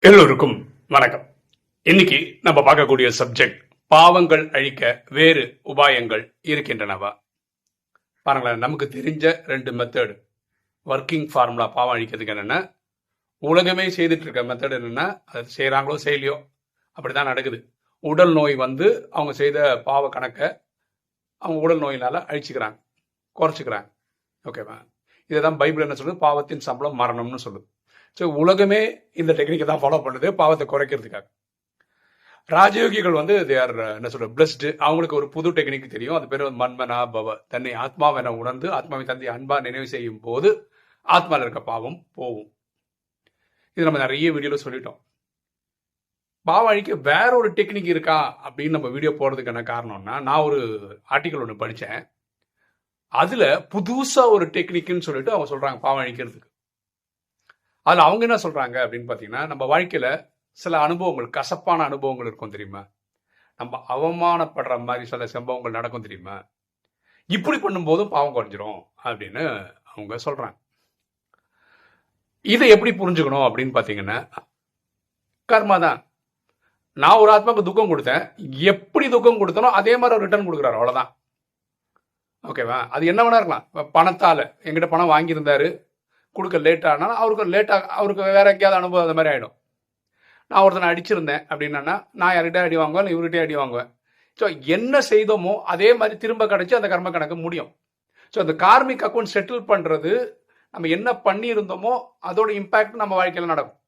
எல்லோருக்கும் வணக்கம். இன்னைக்கு நம்ம பார்க்கக்கூடிய சப்ஜெக்ட், பாவங்கள் அழிக்க வேறு உபாயங்கள் இருக்கின்றனவா? பாருங்களேன், நமக்கு தெரிஞ்ச 2 மெத்தட் ஒர்க்கிங் ஃபார்முலா பாவம் அழிக்கிறதுக்கு என்னென்ன, உலகமே செய்துட்டு இருக்க மெத்தட் என்னென்ன, அது செய்கிறாங்களோ செய்யலையோ அப்படிதான் நடக்குது. உடல் நோய் வந்து அவங்க செய்த பாவ கணக்கை அவங்க உடல் நோயினால அழிச்சுக்கிறாங்க, குறைச்சிக்கிறாங்க. ஓகேவா? இதை தான் பைபிள் என்ன சொல்லுது, பாவத்தின் சம்பளம் மரணம்னு சொல்லுது. ஸோ உலகமே இந்த டெக்னிக்கை தான் ஃபாலோ பண்ணுது பாவத்தை குறைக்கிறதுக்காக. ராஜயோகிகள் வந்து தேர் என்ன சொல்ற பிளஸ்டு. அவங்களுக்கு ஒரு புது டெக்னிக் தெரியும், அது பேர் மன்மனா பவ. தன்னை ஆத்மாவென உணர்ந்து ஆத்மாவை தந்தை அன்பா நினைவு செய்யும் போது ஆத்மாவில் இருக்க பாவம் போகும். இது நம்ம நிறைய வீடியோல சொல்லிட்டோம். பாவம் அழிக்க வேற ஒரு டெக்னிக் இருக்கா அப்படின்னு நம்ம வீடியோ போடுறதுக்கான காரணம்னா, நான் ஒரு ஆர்டிக்கல் ஒன்று படித்தேன். அதுல புதுசா ஒரு டெக்னிக்னு சொல்லிட்டு அவங்க சொல்றாங்க பாவம் அழிக்கிறதுக்கு. அதில் அவங்க என்ன சொல்றாங்க அப்படின்னு பார்த்தீங்கன்னா, நம்ம வாழ்க்கையில சில அனுபவங்கள், கசப்பான அனுபவங்கள் இருக்கும் தெரியுமா, நம்ம அவமானப்படுற மாதிரி சில சம்பவங்கள் நடக்கும் தெரியுமா, இப்படி பண்ணும்போதும் பாவம் குறைஞ்சிரும் அப்படின்னு அவங்க சொல்றாங்க. இதை எப்படி புரிஞ்சுக்கணும் அப்படின்னு பார்த்தீங்கன்னா, கர்மா தான். நான் ஒரு ஆத்மாவுக்கு துக்கம் கொடுத்தேன், எப்படி துக்கம் கொடுத்தனோ அதே மாதிரி ரிட்டர்ன் கொடுக்குறாரு, அவ்வளோதான். ஓகேவா? அது என்ன வேணா இருக்கலாம். பணத்தால் எங்கிட்ட பணம் வாங்கியிருந்தாரு, கொடுக்க லேட் ஆனாலும் அவருக்கு வேற எங்கேயாவது அனுபவம் அந்த மாதிரி ஆகிடும். நான் ஒருத்தனை அடிச்சிருந்தேன் அப்படின்னா, நான் யார்கிட்ட அடி வாங்குவேன், இல்லை இவர்கிட்டே அடி வாங்குவேன். ஸோ என்ன செய்தோமோ அதே மாதிரி திரும்ப கிடைச்சி அந்த கர்ம கணக்கு முடியும். ஸோ அந்த கார்மிக் அக்கௌண்ட் செட்டில் பண்ணுறது, நம்ம என்ன பண்ணியிருந்தோமோ அதோட இம்பேக்ட் நம்ம வாழ்க்கையில் நடக்கும்.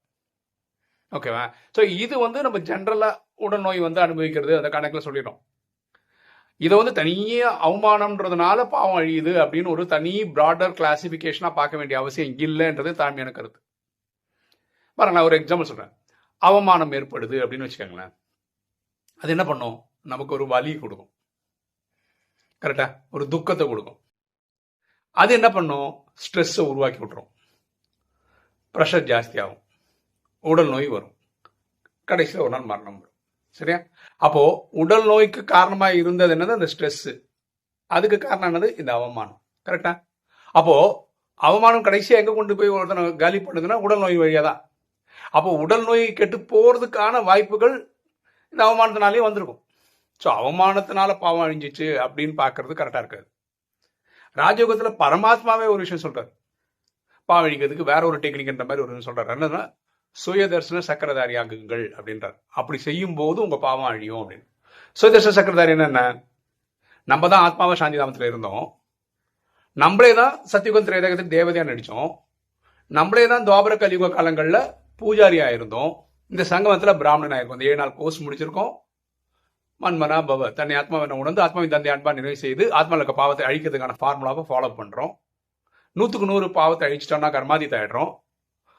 ஓகேவா? ஸோ இது வந்து நம்ம ஜென்ரலாக உடல் நோய் வந்து அனுபவிக்கிறது அந்த கணக்கில் சொல்லிடுறோம். இதை வந்து தனியே அவமானம்ன்றதுனால பாவம் அழியுது அப்படின்னு ஒரு தனி ப்ராடர் கிளாசிபிகேஷனாக பார்க்க வேண்டிய அவசியம் இல்லைன்றது தாழ்மையான கருத்து. பாருங்க, நான் ஒரு எக்ஸாம்பிள் சொல்கிறேன். அவமானம் ஏற்படுது அப்படின்னு வச்சுக்கோங்களேன். அது என்ன பண்ணும்? நமக்கு ஒரு வலி கொடுக்கும், கரெக்டா? ஒரு துக்கத்தை கொடுக்கும். அது என்ன பண்ணும்? ஸ்ட்ரெஸ்ஸை உருவாக்கி விட்டுரும், ப்ரெஷர் ஜாஸ்தி ஆகும், உடல் நோய் வரும், கடைசியில் ஒரு நாள் மரணம் வரும். சரியா? அப்போ உடல் நோய்க்கு காரணமாக இருந்தது என்னது? அந்த ஸ்ட்ரெஸ். அதுக்கு காரணம் என்னது? இந்த அவமானம். கரெக்டா? அப்போ அவமானம் கடைசியாக எங்க கொண்டு போய் ஒருத்தனை காலி பண்ணுதுன்னா உடல் நோய் வழியா தான். அப்போ உடல் நோய் கெட்டு போறதுக்கான வாய்ப்புகள் இந்த அவமானத்தினாலே வந்திருக்கும். ஸோ அவமானத்தினால பாவம் அழிஞ்சிச்சு அப்படின்னு பார்க்கறது கரெக்டா இருக்காது. ராஜயோகத்துல பரமாத்மாவே ஒரு விஷயம் சொல்றாரு, பாவம் அழிக்கிறதுக்கு வேற ஒரு டெக்னிக்ன்ற மாதிரி ஒரு சொல்றாரு. என்னன்னா, சுயதர்சன சக்கரதாரி ஆகுங்கள் அப்படின்றார். அப்படி செய்யும் போது உங்க பாவம் அழியும் அப்படின்னு. சுயதர்சன சக்கரதாரி என்ன? நம்ம தான் ஆத்மாவா சாந்தி தாமத்தில் இருந்தோம், நம்மளே தான் சத்தியுகம் திரேதகத்தில் தேவதையா நடிச்சோம், நம்மளே தான் துவாபர கலியுக காலங்களில் பூஜாரியா இருந்தோம், இந்த சங்கமத்தில் பிராமணன் ஆயிருக்கும், 7 நாள் கோர்ஸ் முடிச்சிருக்கோம். மன்மனா பவ, தன்னை ஆத்மாவை உணர்ந்து ஆத்மாவின் தந்தை அன்பா நிறைவு செய்து ஆத்மாவில் இருக்க பாவத்தை அழிக்கிறதுக்கான ஃபார்முலாவை ஃபாலோ பண்றோம். 100க்கு 100 பாவத்தை அழிச்சிட்டோம்னா கர்மாதித்த ஆயிடுறோம்.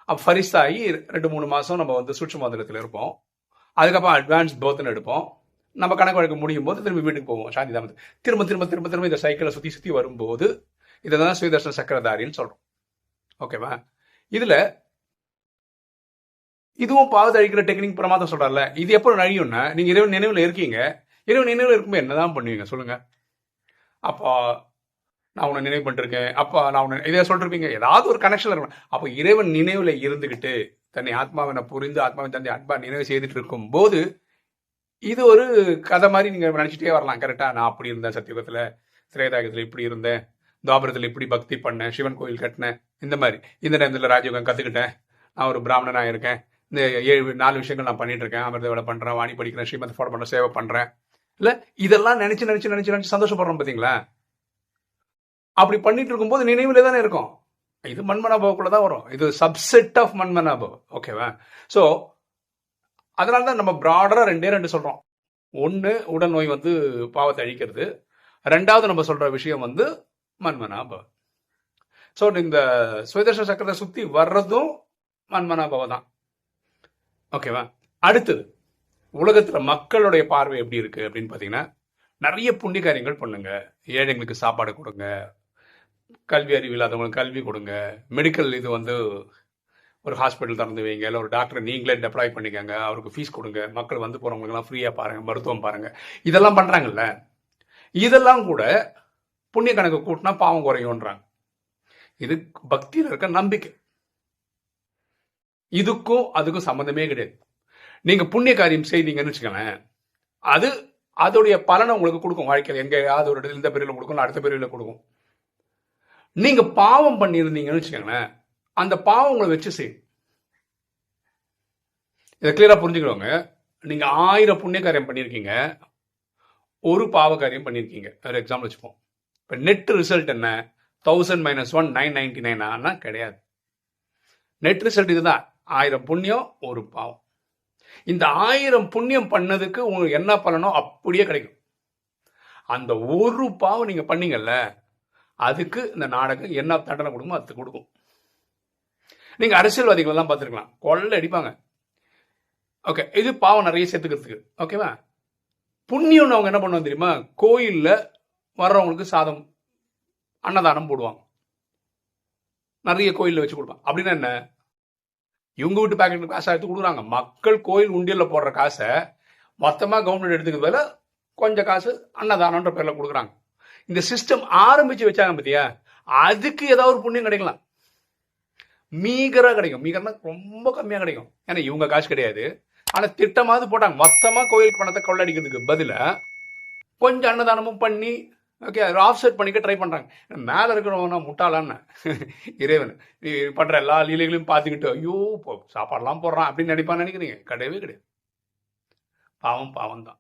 அப்போ ஃபரிஸ்தாகி 2-3 மாதம் நம்ம வந்து சூட்சும மந்திரத்தில் இருப்போம். அதுக்கப்புறம் அட்வான்ஸ் பர்த்னு எடுப்போம். நம்ம கணக்கு வழக்கு முடியும் போது திரும்பி வீட்டுக்கு போவோம் சாந்தி தாமத்துக்கு. திரும்ப திரும்ப திரும்ப திரும்ப இந்த சைக்கிளை சுற்றி சுற்றி வரும்போது இதை தான் சுயதர்சன சக்கரதாரின்னு சொல்கிறோம். ஓகேவா? இதில் இதுவும் பாவத்தை அழிக்கிற டெக்னிக் பிரமாதம் சொல்கிறார்ல. இது எப்போ அழியும்னா, நீங்கள் இறைவன் நினைவில் இருக்கீங்க. இறைவன் நினைவில் இருக்கும்போது என்ன தான் பண்ணுவீங்க சொல்லுங்கள்? அப்போ நான் உன்னை நினைவு பண்ணிருக்கேன், அப்பா நான் உன்னை இதை சொல்லிருப்பீங்க, ஏதாவது ஒரு கனெக்ஷன் இருக்கணும். அப்போ இறைவன் நினைவுல இருந்துகிட்டு தன்னை ஆத்மாவினை புரிந்து ஆத்மாவின் தந்தை அன்பா நினைவு செய்துட்டு இருக்கும் போது இது ஒரு கதை மாதிரி நீங்க நினைச்சிட்டே வரலாம். கரெக்டா? நான் அப்படி இருந்தேன், சத்தியுகத்துல திரேதாயுகத்துல இப்படி இருந்தேன், துவாபரத்துல இப்படி பக்தி பண்ணேன், சிவன் கோயில் கட்டினேன், இந்த மாதிரி இந்த நேரத்தில் ராஜயோகம் கத்துக்கிட்டேன், நான் ஒரு பிராமணனா இருக்கேன், இந்த 4 விஷயங்கள் நான் பண்ணிட்டு இருக்கேன், அமிர்த வேலை பண்றேன், வாணி படிக்கிறேன், ஸ்ரீமத் ஃபாலோ பண்றேன், சேவை பண்றேன். இல்ல இதெல்லாம் நினைச்சு நினைச்சு நினைச்சு நினைச்சு சந்தோஷப்படுறோம் பாத்தீங்களா? அப்படி பண்ணிட்டு இருக்கும்போது நினைவுல தானே இருக்கும். இது மன்மனாபவக்குள்ள தான் வரும். இது சப்செட் ஆஃப் மன்மனாபவ். ஓகேவா? ஸோ அதனால தான் நம்ம ப்ராடரா 2 சொல்றோம். ஒன்று, உடல் நோய் வந்து பாவத்தை அழிக்கிறது. 2வது நம்ம சொல்ற விஷயம் வந்து மன்மனாபவ். ஸோ இந்த சுயதர்சன சக்கரத்தை சுத்தி வர்றதும் மன்மனாபவ தான். ஓகேவா? அடுத்தது, உலகத்துல மக்களுடைய பார்வை எப்படி இருக்கு அப்படின்னு பாத்தீங்கன்னா, நிறைய புண்ணிய காரியங்கள் பண்ணுங்க, ஏழைங்களுக்கு சாப்பாடு கொடுங்க, கல்வி அறிவு இல்லாதவங்களுக்கு கல்வி கொடுங்க, மெடிக்கல் இது வந்து ஒரு ஹாஸ்பிட்டல் திறந்து வைங்க, இல்லை ஒரு டாக்டர் நீங்களே டெப்ளாய் பண்ணிக்கங்க, அவருக்கு ஃபீஸ் கொடுங்க, மக்கள் வந்து போகிறவங்களுக்குலாம் ஃப்ரீயாக பாருங்கள், மருத்துவம் பாருங்கள், இதெல்லாம் பண்ணுறாங்கல்ல. இதெல்லாம் கூட புண்ணிய கணக்கு கூட்டினா பாவம் குறையும்ன்றாங்க. இது பக்தியில் இருக்க நம்பிக்கை. இதுக்கும் அதுக்கும் சம்மந்தமே கிடையாது. நீங்க புண்ணிய காரியம் செய்தீங்கன்னு வச்சுக்கோங்களேன், அது அதோடைய பலனை உங்களுக்கு கொடுக்கும். வாழ்க்கையில் எங்கேயாவது ஒரு இடத்துல இந்த பிரிவில் கொடுக்கும், அடுத்த பிரிவில் கொடுக்கும். நீங்க பாவம் பண்ணியிருந்தீங்கன்னு வச்சுக்கோங்களேன், அந்த பாவம் உங்களை வச்சு செய்யும். இதை கிளியரா புரிஞ்சுக்கிறவங்க, நீங்க 1000 புண்ணிய காரியம் பண்ணியிருக்கீங்க, ஒரு பாவ காரியம் பண்ணியிருக்கீங்க. ஒரு எக்ஸாம்பிள் வச்சுப்போம். இப்போ நெட் ரிசல்ட் என்ன? 1000 - 1 999 கிடையாது. நெட் ரிசல்ட் இதுதான், 1000 புண்ணியம் ஒரு பாவம். இந்த 1000 புண்ணியம் பண்ணதுக்கு உங்களுக்கு என்ன பலனோ அப்படியே கிடைக்கும். அந்த ஒரு பாவம் நீங்க பண்ணீங்கல்ல, அதுக்கு இந்த நாடகம் என்ன தண்டனை கொடுக்குமோ அது கொடுக்கும். நீங்க அரசியல்வாதிகள் எல்லாம் பார்த்துருக்கலாம், கொள்ளை அடிப்பாங்க. ஓகே, இது பாவம் நிறைய சேர்த்துக்கிறதுக்கு. ஓகேவா? புண்ணியம்னு அவங்க என்ன பண்ணுவாங்க தெரியுமா? கோயிலில் வர்றவங்களுக்கு சாதம் அன்னதானம் போடுவாங்க, நிறைய கோயிலில் வச்சு கொடுப்பாங்க. அப்படின்னா என்ன? இவங்க வீட்டு பேக்கெட் காசை எடுத்து கொடுக்குறாங்க. மக்கள் கோயில் உண்டியலில் போடுற காசை மொத்தமாக கவர்மெண்ட் எடுத்துக்கிறது பதில் கொஞ்சம் காசு அன்னதானன்ற பேரில் கொடுக்குறாங்க. இந்த சிஸ்டம் ஆரம்பிச்சு வச்சாங்க பார்த்தியா, அதுக்கு ஏதாவது ஒரு புண்ணியம் கிடைக்கலாம். மீகராக கிடைக்கும். மீகர்னா ரொம்ப கம்மியாக கிடைக்கும். ஏன்னா இவங்க காசு கிடையாது. ஆனால் திட்டமாவது போட்டாங்க, மொத்தமாக கோயிலுக்கு பணத்தை கொள்ளடிக்கிறதுக்கு பதிலாக கொஞ்சம் அன்னதானமும் பண்ணி ஓகே ஆஃப்செட் பண்ணிக்க ட்ரை பண்ணுறாங்க. மேலே இருக்கிறவங்க முட்டாளான்னு இறைவன் நீ பண்ணுற எல்லா லீலைகளையும் பார்த்துக்கிட்டு ஐயோ சாப்பாடெல்லாம் போடுறான் அப்படின்னு நினைப்பான்னு நினைக்கிறீங்க? கிடையவே கிடையாது. பாவம் பாவம் தான்.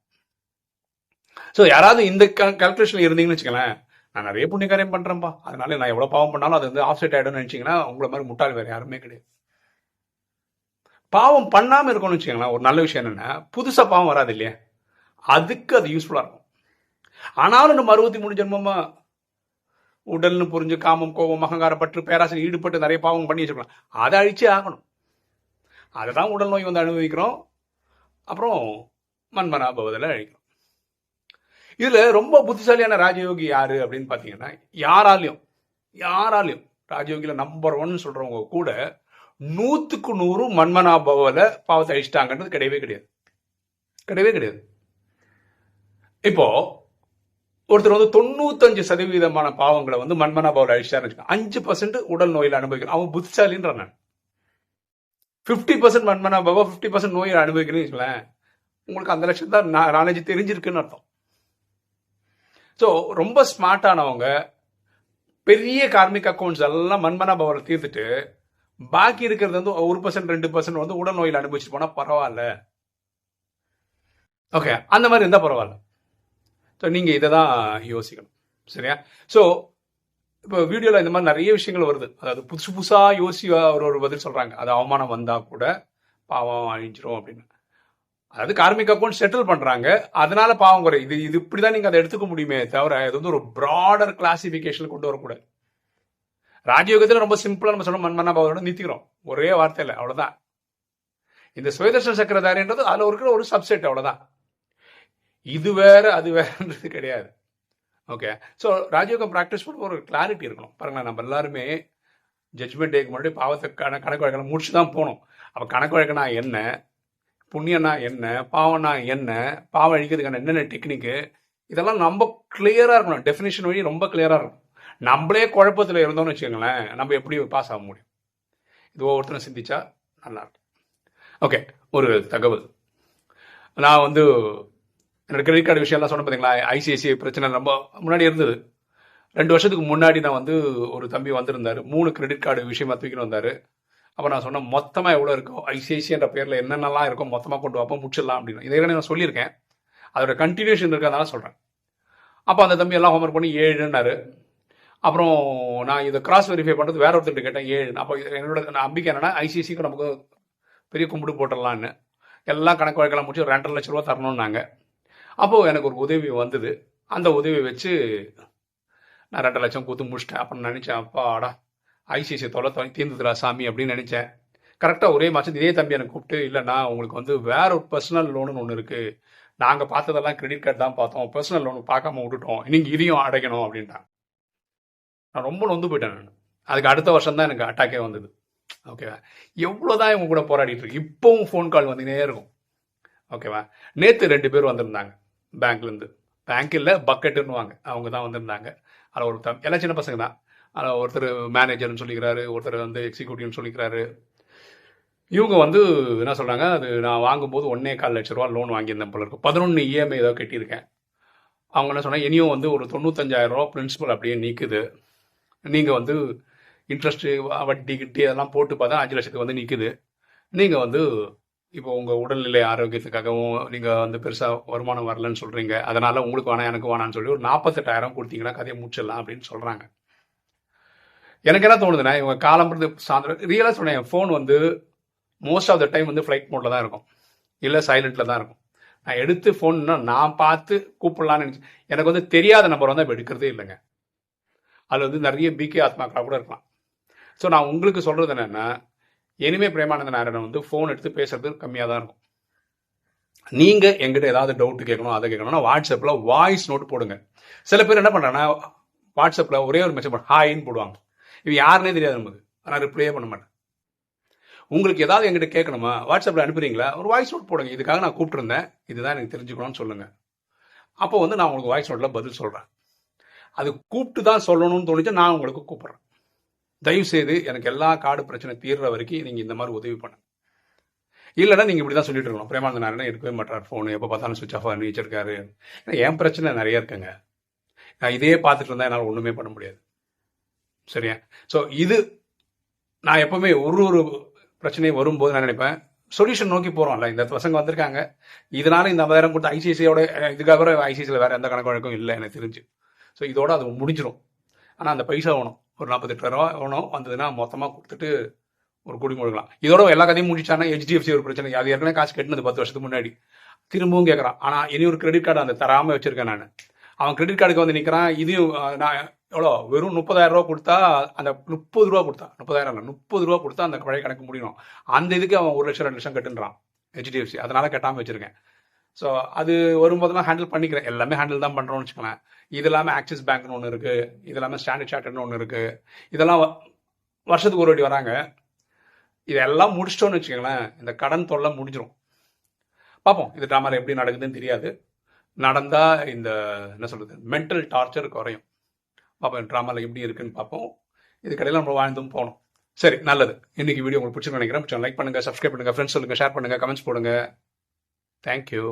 ஸோ யாராவது இந்த கால்குலேஷன் இருந்தீங்கன்னு வச்சுக்கலேன், நான் நிறைய புண்ணியக்காரியம் பண்ணுறேன்ப்பா, அதனால நான் எவ்வளோ பாவம் பண்ணாலும் அது வந்து ஆஃப்செட் ஆகிடும்னு நினச்சிங்கன்னா உங்களை மாதிரி முட்டாள் வேறு யாருமே கிடையாது. பாவம் பண்ணாமல் இருக்கணும்னு வச்சுக்கோங்களேன், ஒரு நல்ல விஷயம் என்னென்னா புதுசாக பாவம் வராது இல்லையா, அதுக்கு அது யூஸ்ஃபுல்லாக இருக்கும். ஆனாலும் நம்ம 63 ஜென்மமா உடல்னு புரிஞ்சு காமம் கோபம் அகங்காரப்பட்டு பேராசையில் ஈடுபட்டு நிறைய பாவம் பண்ணி வச்சுக்கலாம். அதை அழிச்சே ஆகணும். அதை தான் உடல் நோய் வந்து அனுபவிக்கிறோம், அப்புறம் மன்மனாபவதில் அழிக்கிறோம். இதில் ரொம்ப புத்திசாலியான ராஜயோகி யாரு அப்படின்னு பார்த்தீங்கன்னா, யாராலையும் ராஜயோகியில் நம்பர் 1 சொல்றவங்க கூட 100க்கு 100 மன்மனாபவல பாவத்தை அழிச்சிட்டாங்கன்றது கிடையவே கிடையாது. இப்போ ஒருத்தர் வந்து 95% பாவங்களை வந்து மன்மனாபவல அழிச்சிட்டாருன்னு 5% உடல் நோயில் அனுபவிக்கணும். அவன் புத்திசாலின்ற நான் 50% மன்மனாபவ 50% நோயில் அனுபவிக்கிறேன்னு உங்களுக்கு அந்த லட்சம் தான் நாலேஜ் தெரிஞ்சிருக்குன்னு அர்த்தம். ஸோ ரொம்ப ஸ்மார்ட்டானவங்க பெரிய கார்மிக் அக்கௌண்ட்ஸ் எல்லாம் மன்மனாபவரை தீர்த்துட்டு பாக்கி இருக்கிறது வந்து 1% 2% வந்து உடல் நோயில் அனுபவிச்சுட்டு போனால் பரவாயில்ல. ஓகே, அந்த மாதிரி இருந்தால் பரவாயில்ல. ஸோ நீங்கள் இதை தான் யோசிக்கணும். சரியா? ஸோ இப்போ வீடியோவில் இந்த மாதிரி நிறைய விஷயங்கள் வருது. அதாவது புதுசாக ஒரு பதில் சொல்கிறாங்க, அது அவமானம் வந்தால் கூட பாவம் அழிஞ்சிரும் அப்படின்னு. அதாவது கார்மிக் அக்கௌண்ட் செட்டில் பண்ணுறாங்க, அதனால பாவம் குறை. இது இப்படி தான் நீங்கள் அதை எடுத்துக்க முடியுமே தவிர இது வந்து ஒரு ப்ராடர் கிளாசிஃபிகேஷன் கொண்டு வரக்கூடாது. ராஜயோகத்தில் ரொம்ப சிம்பிளாக நம்ம சொல்ல மன்மனாபவரோட நிறுத்திக்கிறோம், ஒரே வார்த்தையில், அவ்வளோதான். இந்த சுயதர்ஷன சக்கரதாரின்றது அதில் இருக்கிற ஒரு சப்செட், அவ்வளோதான். இது வேற அது வேறன்றது கிடையாது. ஓகே, ஸோ ராஜயோகம் ப்ராக்டிஸ் பண்ண ஒரு கிளாரிட்டி இருக்கணும். பாருங்களேன், நம்ம எல்லாருமே ஜட்ஜ்மெண்ட் டேக்கு முன்னாடி பாவத்தை கணக்கு வழக்கெல்லாம் முடிச்சு தான் போகணும். அப்போ கணக்கு வழக்கனா என்ன, புண்ணியனா என்ன, பாவனா என்ன, பாவம் அழிக்கிறதுக்கான என்னென்ன டெக்னிக்கு, இதெல்லாம் நம்ம கிளியராக இருக்கணும். டெஃபினேஷன் வழி ரொம்ப கிளியராக இருக்கும். நம்மளே குழப்பத்தில் இருந்தோம்னு வச்சுக்கோங்களேன், நம்ம எப்படி பாஸ் ஆக முடியும்? இது ஒவ்வொருத்தரும் சிந்திச்சா நல்லா இருக்கும். ஓகே, ஒரு தகவல். நான் வந்து என்னோட கிரெடிட் கார்டு விஷயம்லாம் சொன்ன பார்த்தீங்களா, ஐசிஐசிஐ பிரச்சனை ரொம்ப முன்னாடி இருந்தது. 2 வருஷத்துக்கு முன்னாடி நான் வந்து ஒரு தம்பி வந்திருந்தார், 3 கிரெடிட் கார்டு விஷயமா தூக்கிட்டு வந்தார். அப்போ நான் சொன்னேன், மொத்தமாக எவ்வளோ இருக்கும் ஐசிஐசிஐன்ற பேரில் என்னென்னலாம் இருக்கும் மொத்தமாக கொண்டு வாப்போம் முடிச்சிடலாம் அப்படின்னு. இதை நான் சொல்லியிருக்கேன், அதோட கண்டினியூஷன் இருக்கிறதுனால சொல்கிறேன். அப்போ அந்த தம்பி எல்லாம் ஹோம்ஒர்க் பண்ணி 7ன்னாரு. அப்புறம் நான் இதை கிராஸ் வெரிஃபை பண்ணுறது வேற ஒருத்தர் கேட்டேன் 7. அப்போ என்னோட நம்பிக்கை என்னென்னா ஐசிஐசிக்கு நமக்கு பெரிய கும்பிடு போட்டுடலான்னு, எல்லாம் கணக்கு வழக்கெல்லாம் முடிச்சு ஒரு 2.5 லட்ச ரூபா தரணும்னாங்க. அப்போது எனக்கு ஒரு உதவி வந்தது. அந்த உதவியை வச்சு நான் 2 லட்சம் கொடுத்து முடிச்சிட்டேன். அப்புறம் நினச்சேன், அப்பாடா ஐசிஐசி தொலை தீர்ந்துதுரா சாமி அப்படின்னு நினச்சேன். கரெக்டாக ஒரே மாதம் இதே தம்பி எனக்கு கூப்பிட்டு, இல்லைண்ணா உங்களுக்கு வந்து வேற ஒரு பர்சனல் லோனுன்னு ஒன்று இருக்குது, நாங்கள் பார்த்ததெல்லாம் கிரெடிட் கார்டு தான் பார்த்தோம், பர்சனல் லோனு பார்க்காம விட்டுட்டோம், நீங்கள் இதையும் அடைக்கணும் அப்படின்ட்டாங்க. நான் ரொம்ப நொந்து போயிட்டேன். நான் அதுக்கு அடுத்த வருஷம் தான் எனக்கு அட்டாக்கே வந்தது. ஓகேவா? எவ்வளோதான் இவங்க கூட போராடிட்டு இருக்கு, இப்போவும் ஃபோன் கால் வந்துனே இருக்கும். ஓகேவா? நேற்று 2 பேர் வந்திருந்தாங்க பேங்க்லேருந்து. பேங்க் இல்லை, பக்கெட்டுன்னுவாங்க, அவங்க தான் வந்திருந்தாங்க. அதில் ஒரு எல்லாம் சின்ன பசங்க தான். அதில் ஒருத்தர் மேனேஜர்னு சொல்லிக்கிறாரு, ஒருத்தர் வந்து எக்ஸிக்யூட்டிவ்னு சொல்லிக்கிறாரு. இவங்க வந்து என்ன சொல்கிறாங்க, அது நான் வாங்கும்போது 1.25 லட்ச ரூபா லோன் வாங்கியிருந்தேன் போல இருக்கு, 11 இஎம்ஐ ஏதோ கட்டியிருக்கேன். அவங்க என்ன சொன்னாங்க, இனியும் வந்து ஒரு 95,000 ரூபா பிரின்சிபல் அப்படியே நிற்குது, நீங்கள் வந்து இன்ட்ரெஸ்ட்டு வட்டி கிட்டி அதெல்லாம் போட்டு பார்த்தா 5 லட்சத்துக்கு வந்து நிற்குது. நீங்கள் வந்து இப்போ உங்கள் உடல்நிலை ஆரோக்கியத்துக்காகவும் நீங்கள் வந்து பெருசாக வருமானம் வரலன்னு சொல்கிறீங்க, அதனால் உங்களுக்கு வேணாம் எனக்கு வேணான்னு சொல்லி ஒரு 48,000 கொடுத்தீங்கன்னா கதையை முடிச்சிடலாம் அப்படின்னு சொல்கிறாங்க. எனக்கு என்ன தோணுதுன்னா, இவங்க காலம்புறது சாயந்தரம் ரியலாக சொன்னேன், என் ஃபோன் வந்து மோஸ்ட் ஆஃப் த டைம் வந்து ஃப்ளைட் மோடில் தான் இருக்கும், இல்லை சைலண்ட்டில் தான் இருக்கும். நான் எடுத்து ஃபோன்னா நான் பார்த்து கூப்பிடலான்னு நினச்சி, எனக்கு வந்து தெரியாத நம்பர் வந்து இப்போ எடுக்கிறதே இல்லைங்க. அதில் வந்து நிறைய பிகே ஆத்மாக்களாக கூட இருக்கலாம். ஸோ நான் உங்களுக்கு சொல்கிறது என்னென்னா, இனிமேல் பிரேமானந்த நாராயணன் வந்து ஃபோன் எடுத்து பேசுறது கம்மியாக தான் இருக்கும். நீங்கள் எங்கிட்ட ஏதாவது டவுட்டு கேட்கணும், அதை கேட்கணும்னா வாட்ஸ்அப்பில் வாய்ஸ் நோட் போடுங்க. சில பேர் என்ன பண்ணுறாங்கன்னா, வாட்ஸ்அப்பில் ஒரே ஒரு மெசேஜ் ஹாய்ன்னு போடுவாங்க. இது யாருன்னே தெரியாது நமக்கு, ஆனால் ரிப்ளையே பண்ண மாட்டேன். உங்களுக்கு ஏதாவது எங்கிட்ட கேட்கணுமா, வாட்ஸ்அப்பில் அனுப்புறீங்களா, ஒரு வாய்ஸ் நோட் போடுங்க, இதுக்காக நான் கூப்பிட்டுருந்தேன், இதுதான் எனக்கு தெரிஞ்சுக்கணும்னு சொல்லுங்கள். அப்போ வந்து நான் உங்களுக்கு வாய்ஸ் நோட்டில் பதில் சொல்கிறேன். அது கூப்பிட்டு தான் சொல்லணும்னு தோணுச்சு, நான் உங்களுக்கு கூப்பிட்றேன். தயவுசெய்து எனக்கு எல்லா கார்டு பிரச்சனை தீர்ற வரைக்கும் நீங்கள் இந்த மாதிரி உதவி பண்ணுங்க. இல்லைன்னா நீங்கள் இப்படி தான் சொல்லிட்டு இருக்கணும், பிரேமானந்த நாராயணன் எடுக்கவே மாட்டார் ஃபோனு, எப்போ பார்த்தாலும் சுவிச் ஆஃப் பண்ணி வச்சிருக்காரு. என் பிரச்சனை நிறைய இருக்குங்க, நான் இதே பார்த்துட்டு இருந்தால் என்னால் ஒன்றுமே பண்ண முடியாது. சரியா? ஸோ இது நான் எப்போவுமே ஒரு பிரச்சனை வரும்போது நான் நினைப்பேன், சொல்யூஷன் நோக்கி போகிறோம்ல, இந்த பசங்க வந்திருக்காங்க, இதனால இந்த 50,000 கொடுத்து ஐசிஐசியோட, இதுக்காக ஐசிஐசியில் வேறு எந்த கணக்கு வழக்கம் இல்லை எனக்கு தெரிஞ்சு. ஸோ இதோட அது முடிஞ்சிடும். ஆனால் அந்த பைசா வேணும், ஒரு 48,000 ரூபா வேணும், வந்ததுன்னா மொத்தமாக கொடுத்துட்டு ஒரு குடி முழுகலாம். இதோட எல்லா கதையும் முடிச்சானா ஹெச்டிஎஃப்சி ஒரு பிரச்சனை, அது ஏற்கனவே காசு கட்டினது 10 வருஷத்துக்கு முன்னாடி, திரும்பவும் கேட்குறான். ஆனால் இனி ஒரு கிரெடிட் கார்டு அந்த தராமல் வச்சுருக்கேன் நான். அவன் கிரெடிட் கார்டுக்கு வந்து நிற்கிறான், இதையும் நான் எவ்வளோ வெறும் 30,000 ரூபா கொடுத்தா, அந்த 30 ரூபா கொடுத்தா, 30,000 இல்லை 30 ரூபா கொடுத்தா அந்த பழைய கணக்கு முடியணும். அந்த இதுக்கு அவன் 1 லட்சம் 2 லட்சம் கட்டுன்றான் ஹெச்டிஎஃப்சி, அதனால் கட்டாமல் வச்சுருக்கேன். ஸோ அது வரும்போதெல்லாம் ஹேண்டில் பண்ணிக்கிறேன், எல்லாமே ஹேண்டில் தான் பண்ணுறோன்னு வச்சுக்கலாம். இது இல்லாமல் ஆக்சிஸ் பேங்க்னு ஒன்று இருக்குது, இது இல்லாமல் ஸ்டாண்டர்ட் சார்ட்டர்னு ஒன்று இருக்குது, இதெல்லாம் வருஷத்துக்கு ஒரு வாட்டி வராங்க. இதெல்லாம் முடிச்சிட்டோன்னு வச்சுக்கோங்களேன், இந்த கடன் தொல்லை முடிஞ்சிடும். பார்ப்போம் இது ட்ராமாவில் எப்படி நடக்குதுன்னு தெரியாது. நடந்தால் இந்த என்ன சொல்கிறது மென்டல் டார்ச்சர் குறையும். பார்ப்போம் ட்ராமாவில் எப்படி இருக்குன்னு பார்ப்போம். இதுக்கடையில் நம்ம வாழ்ந்தும் போகணும். சரி, நல்லது. இன்றைக்கி வீடியோ உங்களுக்கு பிடிச்சிருன்னு நினைக்கிறேன். லைக் பண்ணுங்கள், சப்ஸ்கிரைப் பண்ணுங்கள், ஃப்ரெண்ட்ஸ் சொல்லுங்கள், ஷேர் பண்ணுங்கள், கமெண்ட்ஸ் போடுங்க. தேங்க்யூ.